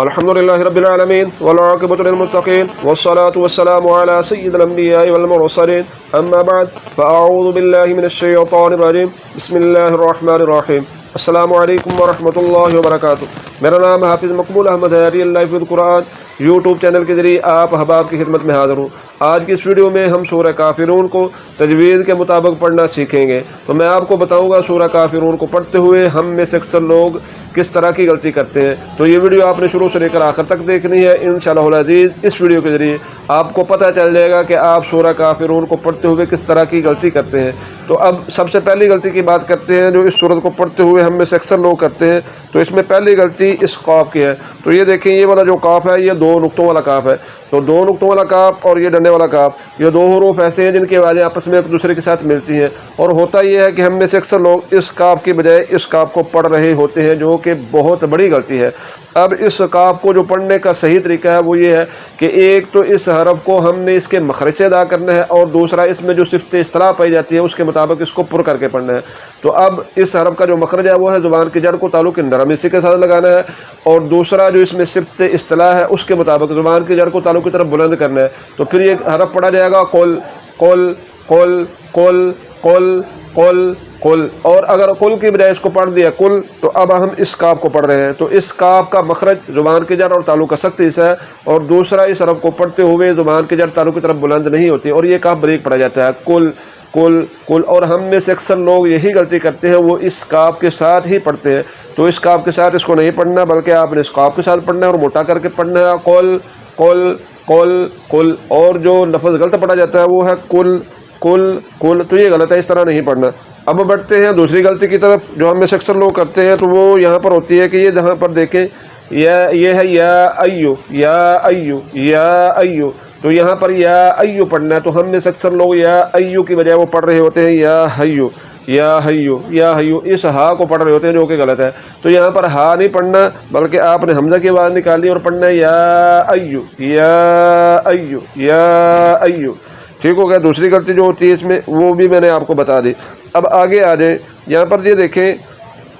الحمدللہ رب العالمین والعاقبۃ للمتقین والصلاة والسلام علی سید الانبیاء والمرسلین اما بعد فاعوذ باللہ من الشیطان الرجیم بسم اللہ الرحمن الرحیم السلام علیکم ورحمۃ اللہ وبرکاتہ۔ میرا نام حافظ مقبول احمد ہے، real life with Quran YouTube channel کے ذریعے آپ احباب کی خدمت میں حاضر ہوں۔ آج کی اس ویڈیو میں ہم سورہ کافرون کو تجوید کے مطابق پڑھنا سیکھیں گے۔ تو میں آپ کو بتاؤں گا سورہ کافرون کو پڑھتے ہوئے ہم میں سے اکثر لوگ کس طرح کی غلطی کرتے ہیں۔ تو یہ ویڈیو آپ نے شروع سے لے کر آخر تک دیکھنی ہے انشاءاللہ العزیز۔ اس ویڈیو کے ذریعے آپ کو پتہ چل جائے گا کہ آپ سورہ کافرون کو پڑھتے ہوئے کس طرح کی غلطی کرتے ہیں۔ تو اب سب سے پہلی غلطی کی بات کرتے ہیں جو اس سورت کو پڑھتے ہوئے ہم میں سے اکثر لوگ کرتے ہیں۔ تو اس میں پہلی غلطی اس قاف کی ہے۔ تو یہ دیکھیں، یہ والا جو قاف ہے یہ دو نقطوں والا قاف ہے۔ تو دو نقطوں والا قاف اور یہ ڈنڈے والا قاف، یہ دو حروف ایسے ہیں جن کی آوازیں آپس میں ایک دوسرے کے ساتھ ملتی ہیں، اور ہوتا یہ ہے کہ ہم میں سے اکثر لوگ اس قاف کی بجائے اس قاف کو پڑھ رہے ہوتے ہیں، جو کہ بہت بڑی غلطی ہے۔ اب اس قاف کو جو پڑھنے کا صحیح طریقہ ہے وہ یہ ہے کہ ایک تو اس حرف کو ہم نے اس کے مخرج سے ادا کرنا ہے، اور دوسرا اس میں جو صفت اصطلاح پائی جاتی ہے اس کے مطابق اس کو پر کر کے پڑھنا ہے۔ تو اب اس حرف کا جو مخرج ہے وہ ہے زبان کی جڑ کو تعلق نرم اسی کے ساتھ لگانا ہے، اور دوسرا جو اس میں صفت اصطلاح ہے اس کے مطابق زبان کی جڑ کو تعلق کی طرف بلند کرنا ہے۔ تو پھر یہ حرف پڑھا جائے گا قل قل قل قل قل قل قل، اور اگر قل کی بجائے اس کو پڑھ دیا قل، تو اب ہم اس کاف کو پڑھ رہے ہیں۔ تو اس کاف کا مخرج زبان کی جڑ اور تعلق کا سخت حصہ ہے، اور دوسرا اس حرف کو پڑھتے ہوئے زبان کی جڑ تعلق کی طرف بلند نہیں ہوتی، اور یہ کاف بریک پڑھا جاتا ہے قل قل قل۔ اور ہم میں سے اکثر لوگ یہی غلطی کرتے ہیں، وہ اس کاف کے ساتھ ہی پڑھتے ہیں۔ تو اس کاف کے ساتھ اس کو نہیں پڑھنا، بلکہ آپ نے اس کاف کے ساتھ پڑھنا ہے اور موٹا کر کے پڑھنا ہے قل قل قل قل۔ اور جو لفظ غلط پڑھا جاتا ہے وہ ہے قل قل قل، تو یہ غلط ہے، اس طرح نہیں پڑھنا۔ اب بڑھتے ہیں دوسری غلطی کی طرف جو ہم میں سے اکثر لوگ کرتے ہیں، تو وہ یہاں پر ہوتی ہے کہ یہ جہاں پر دیکھیں یہ ہے یا ایو یا ایو یا ایو، تو یہاں پر یا ایو پڑھنا ہے۔ تو ہم میں سے اکثر لوگ یا ایو کی بجائے وہ پڑھ رہے ہوتے ہیں یا حیو یا حیو یا حیو، اس ہا کو پڑھ رہے ہوتے ہیں جو کہ غلط ہے۔ تو یہاں پر ہا نہیں پڑھنا، بلکہ آپ نے حمزہ کی آواز نکالنی اور پڑھنا ہے یا ایو یا ایو یا ایو۔ ٹھیک ہو گیا۔ دوسری غلطی جو ہوتی ہے اس میں وہ بھی میں نے آپ کو بتا دی۔ اب آگے آ جائیں، یہاں پر یہ دیکھیں،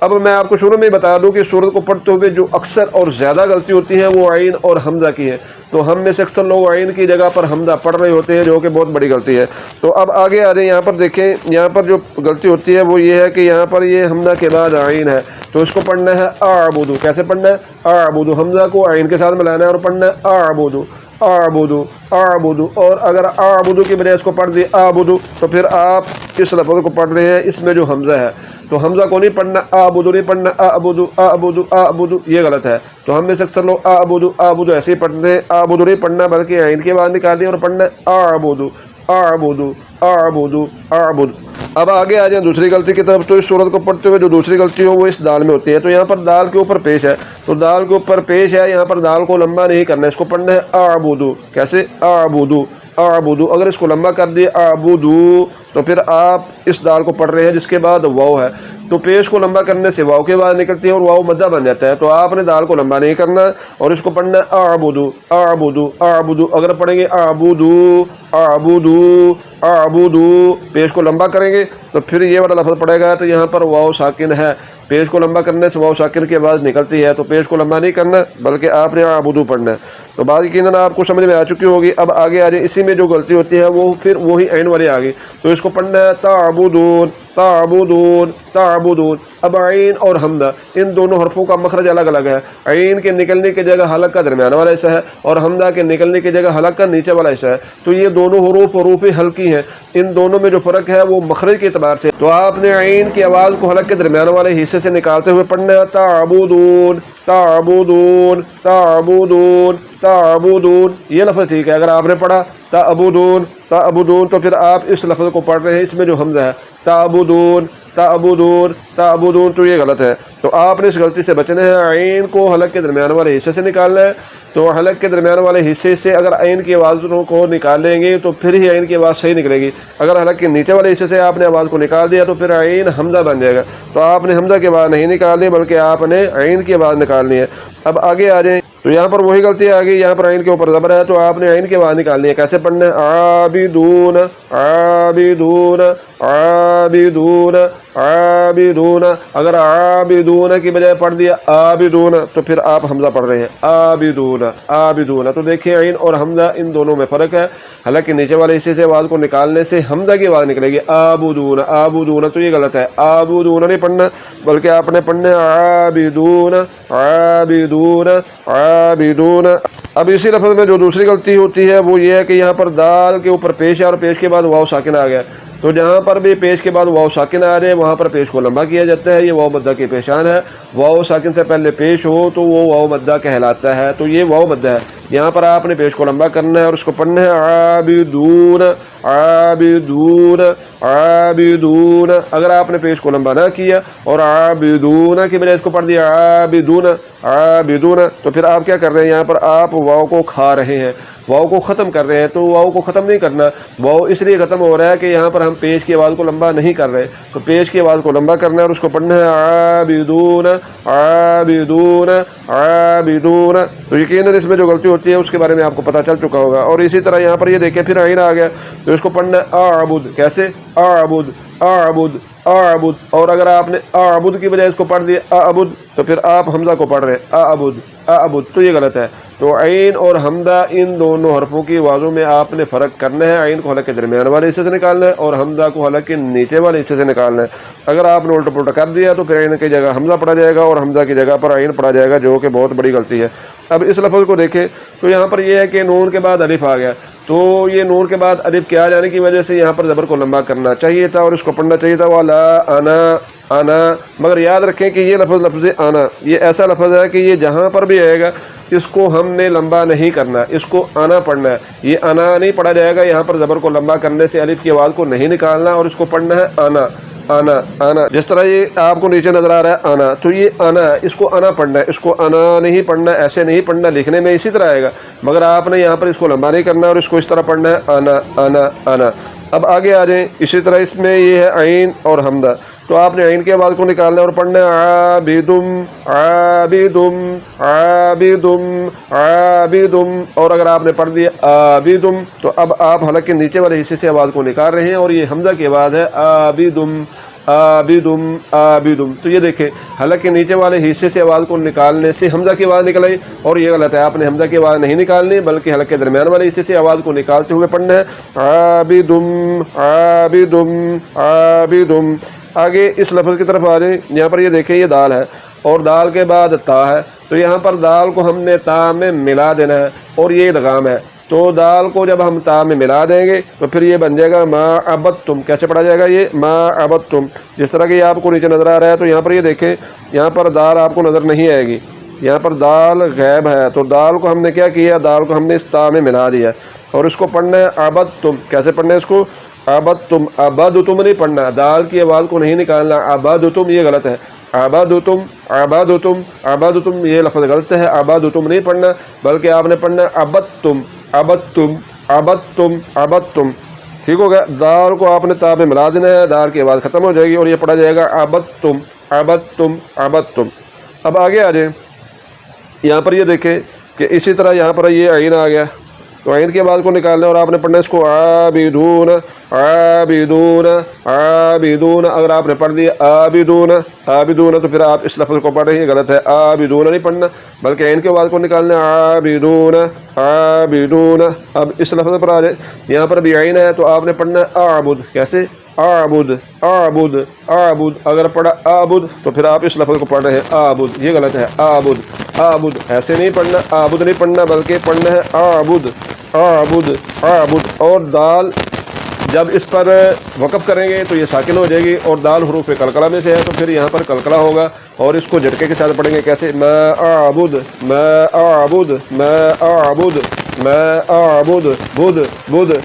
اب میں آپ کو شروع میں بتا دوں کہ سورت کو پڑھتے ہوئے جو اکثر اور زیادہ غلطی ہوتی ہے وہ عین اور حمزہ کی ہے۔ تو ہم میں سے اکثر لوگ عین کی جگہ پر حمزہ پڑھ رہے ہوتے ہیں، جو کہ بہت بڑی غلطی ہے۔ تو اب آگے آ جائیں، یہاں پر دیکھیں، یہاں پر جو غلطی ہوتی ہے وہ یہ ہے کہ یہاں پر یہ حمزہ کے بعد عین ہے، تو اس کو پڑھنا ہے اعبدو۔ کیسے پڑھنا ہے؟ اعبدو، حمزہ کو عین کے ساتھ ملانا ہے اور پڑھنا ہے اعبدو اعبدو اعبدو۔ اور اگر اعبدو کی بجائے اس کو پڑھ دی اعبدو، تو پھر آپ اس لفظ کو پڑھ رہے ہیں اس میں جو حمزہ ہے، تو حمزہ کو نہیں پڑھنا، اعبدو نہیں پڑھنا، اعبدو اعبدو اعبدو، یہ غلط ہے۔ تو ہم میں سے اکثر لوگ اعبدو اعبدو ایسے ہی پڑھتے ہیں، اعبدو نہیں پڑھنا بلکہ عین کی آواز نکالنی اور پڑھنا ہے اعبدو اعبدو اعبدو اعبدو۔ اب آگے آ جائیں دوسری غلطی کی طرف۔ تو اس سورت کو پڑھتے ہوئے جو دوسری غلطی ہو وہ اس دال میں ہوتی ہے۔ تو یہاں پر دال کے اوپر پیش ہے، تو دال کے اوپر پیش ہے، یہاں پر دال کو لمبا نہیں کرنا ہے، اس کو پڑھنا ہے اعبدو۔ کیسے؟ اعبدو اعبدو۔ اگر اس کو لمبا کر دیا اعبدو، تو پھر آپ اس دال کو پڑھ رہے ہیں جس کے بعد واو ہے، تو پیش کو لمبا کرنے سے واو کے بعد نکلتی ہے اور واو مدہ بن جاتا ہے۔ تو آپ نے دال کو لمبا نہیں کرنا اور اس کو پڑھنا ہے اعبدو اعبدو اعبدو۔ اگر پڑھیں گے اعبدو اعبدو اعبدو، پیش کو لمبا کریں گے تو پھر یہ والا لفظ پڑے گا، تو یہاں پر واو ساکن ہے، پیش کو لمبا کرنے سے واو ساکن کی آواز نکلتی ہے، تو پیش کو لمبا نہیں کرنا بلکہ آپ نے اعبدو پڑھنا ہے۔ تو بات یقیناً آپ کو سمجھ میں آ چکی ہوگی۔ اب آگے آ جائے، اسی میں جو غلطی ہوتی ہے وہ پھر وہی عین والی آ گئی، تو اس کو پڑھنا ہے تعبدون تعبدون تعبدون۔ اب عین اور حمزہ ان دونوں حرفوں کا مخرج الگ الگ ہے۔ عین کے نکلنے کی جگہ حلق کا درمیان والا حصہ ہے، اور حمزہ کے نکلنے کی جگہ حلق کا نیچے والا حصہ ہے۔ تو یہ دونوں حروف حلقی ہیں، ان دونوں میں جو فرق ہے وہ مخرج کے اعتبار سے۔ تو آپ نے عین کی آواز کو حلق کے درمیان والے حصے سے نکالتے ہوئے پڑھنا ہے تعبدون تعبدون تعبدون تعبدون، یہ لفظ ٹھیک ہے۔ اگر آپ نے پڑھا تعبدون تعبدون، تو پھر آپ اس لفظ کو پڑھ رہے ہیں اس میں جو حمزہ ہے، تعبدون تعبدون تعبدون، تو یہ غلط ہے۔ تو آپ نے اس غلطی سے بچنا ہے، عین کو حلق کے درمیان والے حصے سے نکالنا ہے۔ تو حلق کے درمیان والے حصے سے اگر عین کی آوازوں کو نکالیں گے تو پھر ہی عین کی آواز صحیح نکلے گی۔ اگر حلق کے نیچے والے حصے سے آپ نے آواز کو نکال دیا تو پھر عین حمزہ بن جائے گا۔ تو آپ نے حمزہ کی آواز نہیں نکالنی بلکہ آپ نے عین کی آواز نکالنی ہے۔ اب آگے آ جائیں، تو یہاں پر وہی غلطی آ گئی، یہاں پر عین کے اوپر زبر ہے، تو آپ نے عین کی آواز نکالنی ہے۔ کیسے پڑھنا ہے؟ عابدون عابدون عابدون عابدون، اگر عابدون کی بجائے پڑھ دیا عابدون تو پھر آپ حمزہ پڑھ رہے ہیں عابدون عابدون۔ تو دیکھیں عین اور حمزہ ان دونوں میں فرق ہے، حالانکہ نیچے والے حصے سے آواز کو نکالنے سے حمزہ کی آواز نکلے گی عابدون عابدون، تو یہ غلط ہے، عابدون نہیں پڑھنا بلکہ آپ نے پڑھنا عابدون عابدون عابدون۔ اب اسی لفظ میں جو دوسری غلطی ہوتی ہے وہ یہ ہے کہ یہاں پر دال کے اوپر پیش ہے اور پیش کے بعد واو ساکن آ گیا، تو جہاں پر بھی پیش کے بعد واو ساکن آ جائے وہاں پر پیش کو لمبا کیا جاتا ہے، یہ واو مدہ کی پہچان ہے، واو ساکن سے پہلے پیش ہو تو وہ واو مدہ کہلاتا ہے، تو یہ واو مدہ ہے، یہاں پر آپ نے پیش کو لمبا کرنا ہے اور اس کو پڑھنا ہے عابدون عابدون عابدون۔ اگر آپ نے پیش کو لمبا نہ کیا اور عابدون کی بجائے اس کو پڑھ دیا عابدون عابدون تو پھر آپ کیا کر رہے ہیں، یہاں پر آپ واو کو کھا رہے ہیں، واو کو ختم کر رہے ہیں، تو واو کو ختم نہیں کرنا، واو اس لیے ختم ہو رہا ہے کہ یہاں پر ہم پیش کی آواز کو لمبا نہیں کر رہے، تو پیش کی آواز کو لمبا کرنا ہے اور اس کو پڑھنا ہے عابدون عابدون عابدون۔ تو یقیناً اس میں جو غلطی ہوتی ہے اس کے بارے میں آپ کو پتہ چل چکا ہوگا۔ اور اسی طرح یہاں پر یہ دیکھیں پھر عین آ گیا تو اس کو پڑھنا ہے اعبد، کیسے اعبد اعبد اعبد، اور اگر آپ نے اعبد کی بجائے اس کو پڑھ دیا اعبد تو پھر آپ حمزہ کو پڑھ رہے ہیں اعبد اعبد، تو یہ غلط ہے۔ تو عین اور حمزہ ان دونوں حرفوں کی آوازوں میں آپ نے فرق کرنا ہے، عین کو حلق کے درمیان والے حصے سے نکالنا ہے اور حمزہ کو حلق کے نیچے والے حصے سے نکالنا ہے۔ اگر آپ نے الٹا پلٹا کر دیا تو پھر عین کی جگہ حمزہ پڑھا جائے گا اور حمزہ کی جگہ پر عین پڑھا جائے گا، جو کہ بہت بڑی غلطی ہے۔ اب اس لفظ کو دیکھیں تو یہاں پر یہ ہے کہ نون کے بعد الف آ گیا، تو یہ نون کے بعد الف کے آ جانے کی وجہ سے یہاں پر زبر کو لمبا کرنا چاہیے تھا اور اس کو پڑھنا چاہیے تھا والا انا انا، مگر یاد رکھیں کہ یہ لفظ آنا یہ ایسا لفظ ہے کہ یہ جہاں پر بھی آئے گا اس کو ہم نے لمبا نہیں کرنا، اس کو آنا پڑھنا ہے، یہ آنا نہیں پڑھا جائے گا، یہاں پر زبر کو لمبا کرنے سے الف کی آواز کو نہیں نکالنا اور اس کو پڑھنا ہے آنا آنا آنا۔ جس طرح یہ آپ کو نیچے نظر آ رہا ہے آنا، تو یہ آنا ہے، اس کو آنا پڑھنا ہے، اس کو آنا نہیں پڑھنا، ایسے نہیں پڑھنا، لکھنے میں اسی طرح آئے گا مگر آپ نے یہاں پر اس کو لمبا نہیں کرنا اور اس کو اس طرح پڑھنا ہے آنا آنا آنا۔ اب آگے آ جائیں، اسی طرح اس میں یہ ہے عین اور حمزہ، تو آپ نے عین کی آواز کو نکالنا ہے اور پڑھنا ہے عابدم عابدم عابدم عابدم، اور اگر آپ نے پڑھ دیا عابدم تو اب آپ حلق کے نیچے والے حصے سے آواز کو نکال رہے ہیں اور یہ حمزہ کی آواز ہے عابدم عابدم عابدم۔ تو یہ دیکھیں حلق کے نیچے والے حصے سے آواز کو نکالنے سے حمزہ کی آواز نکل آئی اور یہ غلط ہے، آپ نے حمزہ کی آواز نہیں نکالنی بلکہ حلق کے درمیان والے حصے سے آواز کو نکالتے ہوئے پڑھنا ہے عابدم عابدم عابدم۔ آگے اس لفظ کی طرف آ جائیں، یہاں پر یہ دیکھیں یہ دال ہے اور دال کے بعد تا ہے، تو یہاں پر دال کو ہم نے تا میں ملا دینا ہے اور یہ ادغام ہے، تو دال کو جب ہم تا میں ملا دیں گے تو پھر یہ بن جائے گا ما عبدتم، کیسے پڑھا جائے گا یہ ما عبدتم، جس طرح کہ یہ آپ کو نیچے نظر آ رہا ہے، تو یہاں پر یہ دیکھیں یہاں پر دال آپ کو نظر نہیں آئے گی، یہاں پر دال غائب ہے، تو دال کو ہم نے کیا کیا، دال کو ہم نے اس تا میں ملا دیا اور اس کو پڑھنا ہے عبدتم، کیسے پڑھنا ہے اس کو عبدتم عبدتم نہیں پڑھنا، دال کی آواز کو نہیں نکالنا، عبدتم یہ غلط ہے، عبدتم عبدتم عبدتم یہ لفظ غلط ہے، عبدتم نہیں پڑھنا بلکہ آپ نے پڑھنا عبدتم عبدتم عبدتم عبدتم، ٹھیک ہو گیا۔ دال کو آپ نے تا میں ملا دینا ہے، دال کی آواز ختم ہو جائے گی اور یہ پڑھا جائے گا عبدتم عبدتم عبدتم۔ اب آگے آ جائیں، یہاں پر یہ دیکھیں کہ اسی طرح یہاں پر یہ عین آ گیا، تو عین کی آواز کو نکالنا اور آپ نے پڑھنا اس کو عابدون عابدون عابدون، اگر آپ نے پڑھ دیا عابدون عابدون تو پھر آپ اس لفظ کو پڑھ رہے ہیں، غلط ہے، عابدون نہیں پڑھنا بلکہ عین کی آواز کو نکالنا عابدون عابدون۔ اب اس لفظ پر آ جائے، یہاں پر بھی عین ہے تو آپ نے پڑھنا اعبد، کیسے اعبد اعبد اعبد، اگر پڑھا اعبد تو پھر آپ اس لفظ کو پڑھ رہے ہیں اعبد، یہ غلط ہے، اعبد اعبد، ایسے نہیں پڑھنا، اعبد نہیں پڑھنا بلکہ پڑھنا ہے اعبد اعبد اعبد۔ اور دال جب اس پر وقف کریں گے تو یہ ساکن ہو جائے گی اور دال حروف قلقلہ میں سے ہے تو پھر یہاں پر قلقلہ ہوگا اور اس کو جھٹکے کے ساتھ پڑھیں گے، کیسے ما اعبد ما اعبد ما اعبد ما اعبد بدھ بدھ،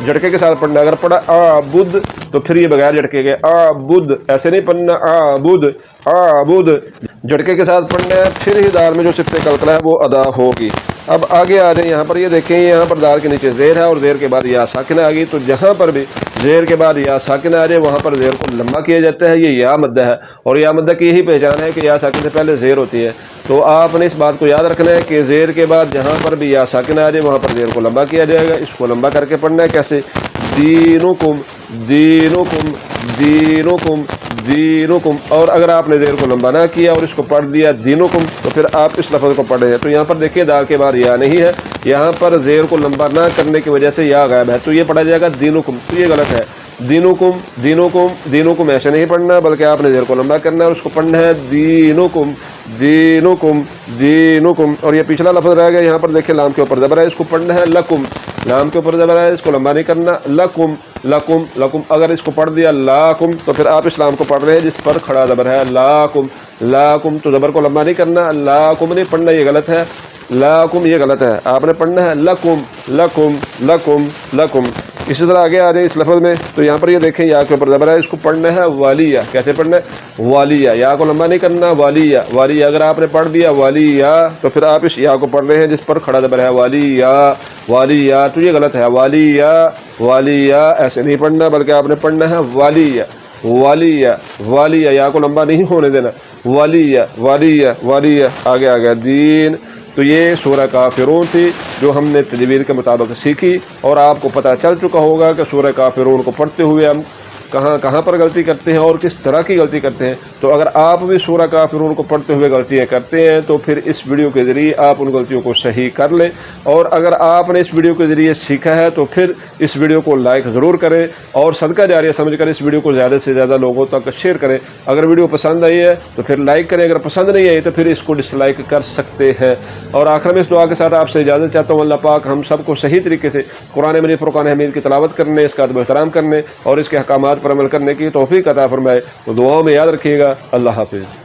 جھٹکے کے ساتھ پڑھنا، اگر پڑھا اعبد تو پھر یہ بغیر جھٹکے کے اعبد، ایسے نہیں پڑھنا اعبد اعبد، جھٹکے کے ساتھ پڑھنا ہے، پھر ہی دال میں جو صفت قلقلہ ہے وہ ادا ہوگی۔ اب آگے آ جائیں، یہاں پر یہ دیکھیں یہاں پر دال کے نیچے زیر ہے اور زیر کے بعد یا ساکنہ آ گئی، تو جہاں پر بھی زیر کے بعد یا ساکنہ آ جائے وہاں پر زیر کو لمبا کیا جاتا ہے، یہ یا مدہ ہے اور یا مدہ کی یہی پہچان ہے کہ یا ساکن سے پہلے زیر ہوتی ہے، تو آپ نے اس بات کو یاد رکھنا ہے کہ زیر کے بعد جہاں پر بھی یا ساکنہ آ جائے وہاں پر زیر کو لمبا کیا جائے گا، اس کو لمبا کر کے پڑھنا ہے، کیسے دینکم دینکم دینکم دینکم. اور اگر آپ نے زیر کو لمبا نہ کیا اور اس کو پڑھ دیا دینکم تو پھر آپ اس لفظ کو پڑھ رہے ہیں. تو یہاں پر دیکھیے دال کے بعد یا نہیں ہے, یہاں پر زیر کو لمبا نہ کرنے کی وجہ سے یا غائب ہے, تو یہ پڑھا جائے گا دینکم. تو یہ غلط ہے. دینکم دینکم دینکم ایسے نہیں پڑھنا, بلکہ آپ نے زیر کو لمبا کرنا ہے اور اس کو پڑھنا ہے دینکم دینکم دینکم. اور یہ پچھلا لفظ رہ گیا, یہاں پر دیکھیں لام کے اوپر زبر ہے, اس کو پڑھنا ہے لکم. لام کے اوپر زبر ہے, اس کو لمبا نہیں کرنا. لکم لکم لکم. اگر اس کو پڑھ دیا لاکم تو پھر آپ اسلام کو پڑھ رہے ہیں جس پر کھڑا زبر ہے لاکم. لاکم تو زبر کو لمبا نہیں کرنا, لاکم نہیں پڑھنا, یہ غلط ہے. لاکم یہ غلط ہے, آپ نے پڑھنا ہے لکم لکم لکم لکم. اسی طرح آگے آ رہے ہیں اس لفظ میں, تو یہاں پر یہ دیکھیں یا کے اوپر زبر ہے, اس کو پڑھنا ہے والیہ. کیسے پڑھنا ہے؟ والیہ. یا کو لمبا نہیں کرنا, والیہ والیہ. اگر آپ نے پڑھ دیا والیہ تو پھر آپ اس یا کو پڑھ رہے ہیں جس پر کھڑا زبر ہے والیہ والیہ. تو یہ غلط ہے. والیہ والیہ ایسے نہیں پڑھنا, بلکہ آپ نے پڑھنا ہے والیہ والیہ والیہ. یا کو لمبا نہیں ہونے دینا. والیہ والیہ والیہ. آگے آ گیا دین. تو یہ سورہ کافرون تھی جو ہم نے تجوید کے مطابق سیکھی, اور آپ کو پتہ چل چکا ہوگا کہ سورہ کافرون کو پڑھتے ہوئے ہم کہاں پر غلطی کرتے ہیں اور کس طرح کی غلطی کرتے ہیں. تو اگر آپ بھی سورہ کافرون کو پڑھتے ہوئے غلطیاں کرتے ہیں تو پھر اس ویڈیو کے ذریعے آپ ان غلطیوں کو صحیح کر لیں. اور اگر آپ نے اس ویڈیو کے ذریعے سیکھا ہے تو پھر اس ویڈیو کو لائک ضرور کریں, اور صدقہ جاریہ سمجھ کر اس ویڈیو کو زیادہ سے زیادہ لوگوں تک شیئر کریں. اگر ویڈیو پسند آئی ہے تو پھر لائک کریں, اگر پسند نہیں آئی تو پھر اس کو ڈس لائک کر سکتے ہیں. اور آخر میں اس دعا کے ساتھ آپ سے اجازت چاہتا ہوں. اللہ پاک ہم سب کو صحیح طریقے سے قرآن مجید فرقان حمید کی تلاوت کرنے, اس کا ادب و احترام کرنے اور اس کے احکامات پر عمل کرنے کی توفیق عطا فرمائے. تو دعاؤں میں یاد رکھیے گا. اللہ حافظ.